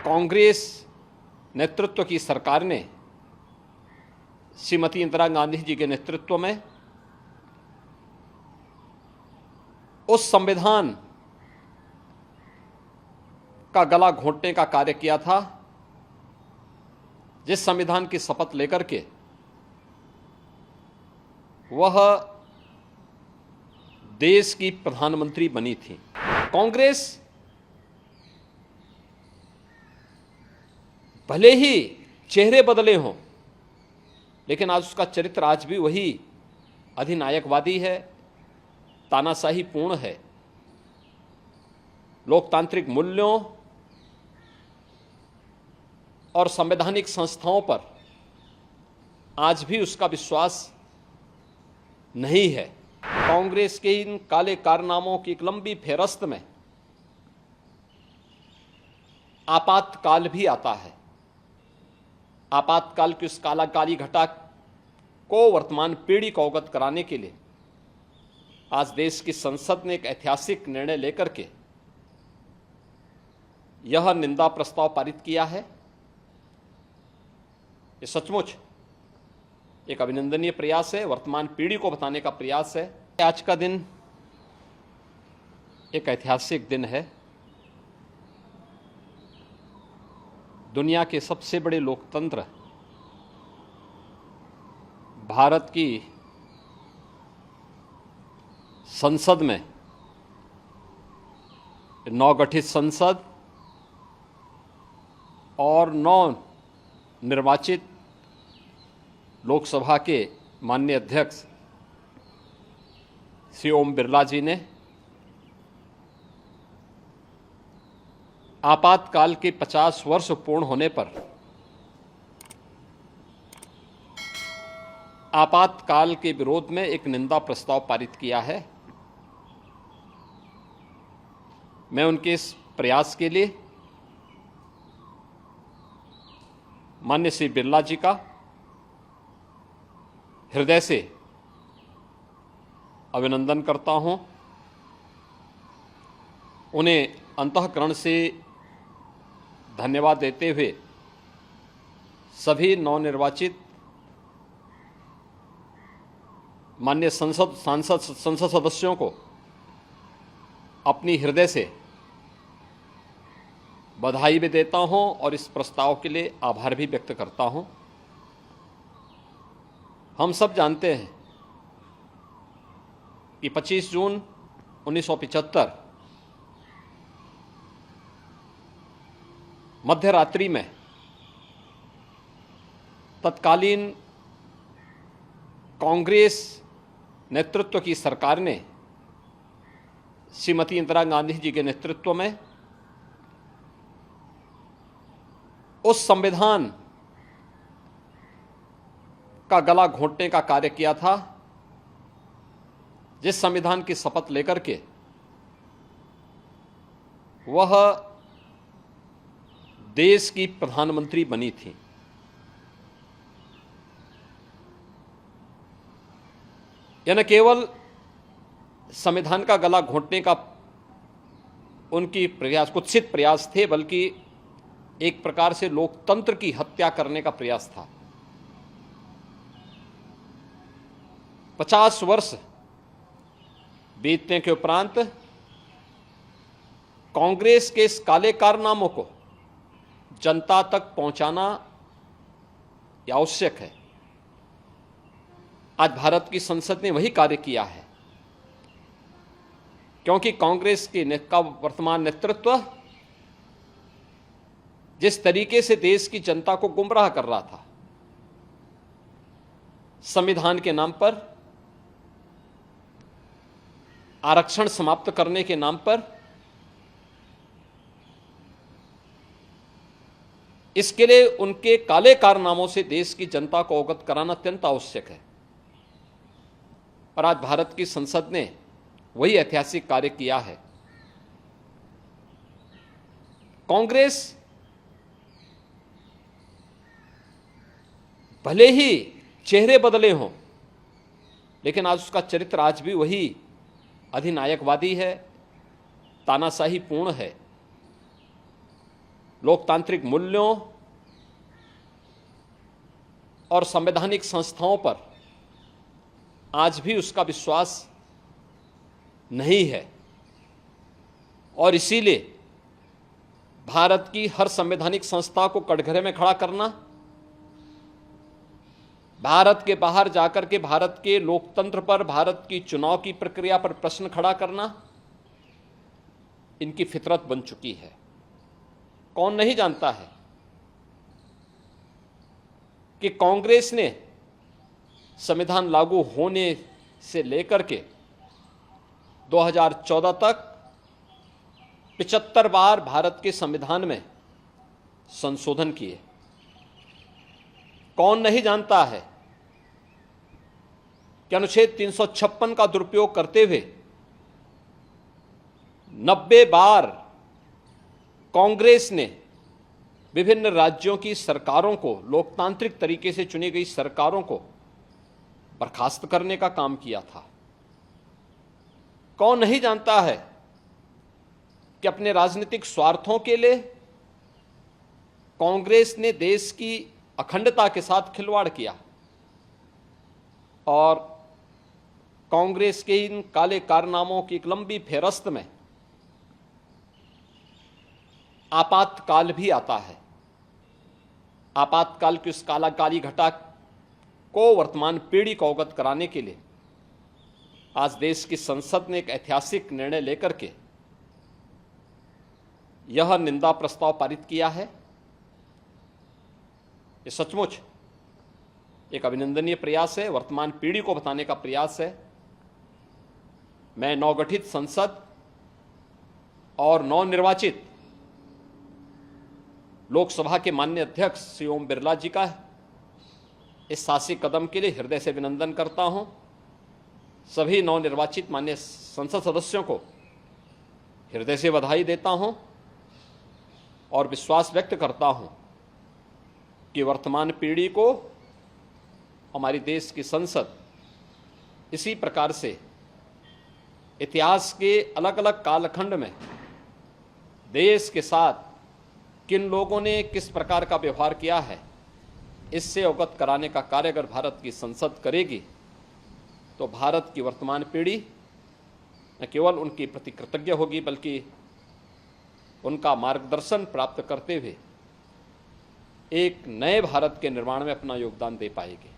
कांग्रेस नेतृत्व की सरकार ने श्रीमती इंदिरा गांधी जी के नेतृत्व में उस संविधान का गला घोंटने का कार्य किया था जिस संविधान की शपथ लेकर के वह देश की प्रधानमंत्री बनी थी। कांग्रेस भले ही चेहरे बदले हों, लेकिन आज उसका चरित्र आज भी वही अधिनायकवादी है, तानाशाही पूर्ण है। लोकतांत्रिक मूल्यों और संवैधानिक संस्थाओं पर आज भी उसका विश्वास नहीं है। कांग्रेस के इन काले कारनामों की एक लंबी फेहरिस्त में आपातकाल भी आता है। आपातकाल की उस काली घटा को वर्तमान पीढ़ी को अवगत कराने के लिए आज देश की संसद ने एक ऐतिहासिक निर्णय लेकर के यह निंदा प्रस्ताव पारित किया है। ये सचमुच एक अभिनंदनीय प्रयास है, वर्तमान पीढ़ी को बताने का प्रयास है। आज का दिन एक ऐतिहासिक दिन है। दुनिया के सबसे बड़े लोकतंत्र भारत की संसद में नवगठित संसद और नव निर्वाचित लोकसभा के माननीय अध्यक्ष श्री ओम बिरला जी ने आपातकाल के 50 वर्ष पूर्ण होने पर आपातकाल के विरोध में एक निंदा प्रस्ताव पारित किया है। मैं उनके इस प्रयास के लिए माननीय श्री बिरला जी का हृदय से अभिनंदन करता हूं। उन्हें अंतःकरण से धन्यवाद देते हुए सभी नवनिर्वाचित माननीय संसद सदस्यों को अपनी हृदय से बधाई भी देता हूं और इस प्रस्ताव के लिए आभार भी व्यक्त करता हूं। हम सब जानते हैं कि 25 जून 1975 मध्य रात्रि में तत्कालीन कांग्रेस नेतृत्व की सरकार ने श्रीमती इंदिरा गांधी जी के नेतृत्व में उस संविधान का गला घोंटने का कार्य किया था जिस संविधान की शपथ लेकर के वह देश की प्रधानमंत्री बनी थी। यह न केवल संविधान का गला घोंटने का उनकी कुत्सित प्रयास थे, बल्कि एक प्रकार से लोकतंत्र की हत्या करने का प्रयास था। 50 वर्ष बीतने के उपरांत कांग्रेस के इस काले कारनामों को जनता तक पहुंचाना आवश्यक है। आज भारत की संसद ने वही कार्य किया है, क्योंकि कांग्रेस का वर्तमान नेतृत्व जिस तरीके से देश की जनता को गुमराह कर रहा था, संविधान के नाम पर, आरक्षण समाप्त करने के नाम पर, इसके लिए उनके काले कारनामों से देश की जनता को अवगत कराना अत्यंत आवश्यक है। और आज भारत की संसद ने वही ऐतिहासिक कार्य किया है। कांग्रेस भले ही चेहरे बदले हों, लेकिन आज उसका चरित्र आज भी वही अधिनायकवादी है, तानाशाही पूर्ण है। लोकतांत्रिक मूल्यों और संवैधानिक संस्थाओं पर आज भी उसका विश्वास नहीं है और इसीलिए भारत की हर संवैधानिक संस्था को कटघरे में खड़ा करना, भारत के बाहर जाकर के भारत के लोकतंत्र पर, भारत की चुनाव की प्रक्रिया पर प्रश्न खड़ा करना, इनकी फितरत बन चुकी है। कौन नहीं जानता है कि कांग्रेस ने संविधान लागू होने से लेकर के 2014 तक 75 बार भारत के संविधान में संशोधन किए। कौन नहीं जानता है कि अनुच्छेद 356 का दुरुपयोग करते हुए 90 बार कांग्रेस ने विभिन्न राज्यों की सरकारों को, लोकतांत्रिक तरीके से चुनी गई सरकारों को बर्खास्त करने का काम किया था। कौन नहीं जानता है कि अपने राजनीतिक स्वार्थों के लिए कांग्रेस ने देश की अखंडता के साथ खिलवाड़ किया और कांग्रेस के इन काले कारनामों की एक लंबी फेहरिस्त में आपातकाल भी आता है। आपातकाल की उस काली घटा को वर्तमान पीढ़ी को अवगत कराने के लिए आज देश की संसद ने एक ऐतिहासिक निर्णय लेकर के यह निंदा प्रस्ताव पारित किया है। ये सचमुच एक अभिनंदनीय प्रयास है, वर्तमान पीढ़ी को बताने का प्रयास है। मैं नवगठित संसद और नवनिर्वाचित लोकसभा के माननीय अध्यक्ष श्री ओम बिरला जी का इस साहसिक कदम के लिए हृदय से अभिनंदन करता हूं। सभी नवनिर्वाचित माननीय संसद सदस्यों को हृदय से बधाई देता हूं और विश्वास व्यक्त करता हूं कि वर्तमान पीढ़ी को हमारी देश की संसद इसी प्रकार से इतिहास के अलग अलग कालखंड में देश के साथ किन लोगों ने किस प्रकार का व्यवहार किया है, इससे अवगत कराने का कार्य अगर भारत की संसद करेगी तो भारत की वर्तमान पीढ़ी न केवल उनके प्रति कृतज्ञ होगी बल्कि उनका मार्गदर्शन प्राप्त करते हुए एक नए भारत के निर्माण में अपना योगदान दे पाएगी।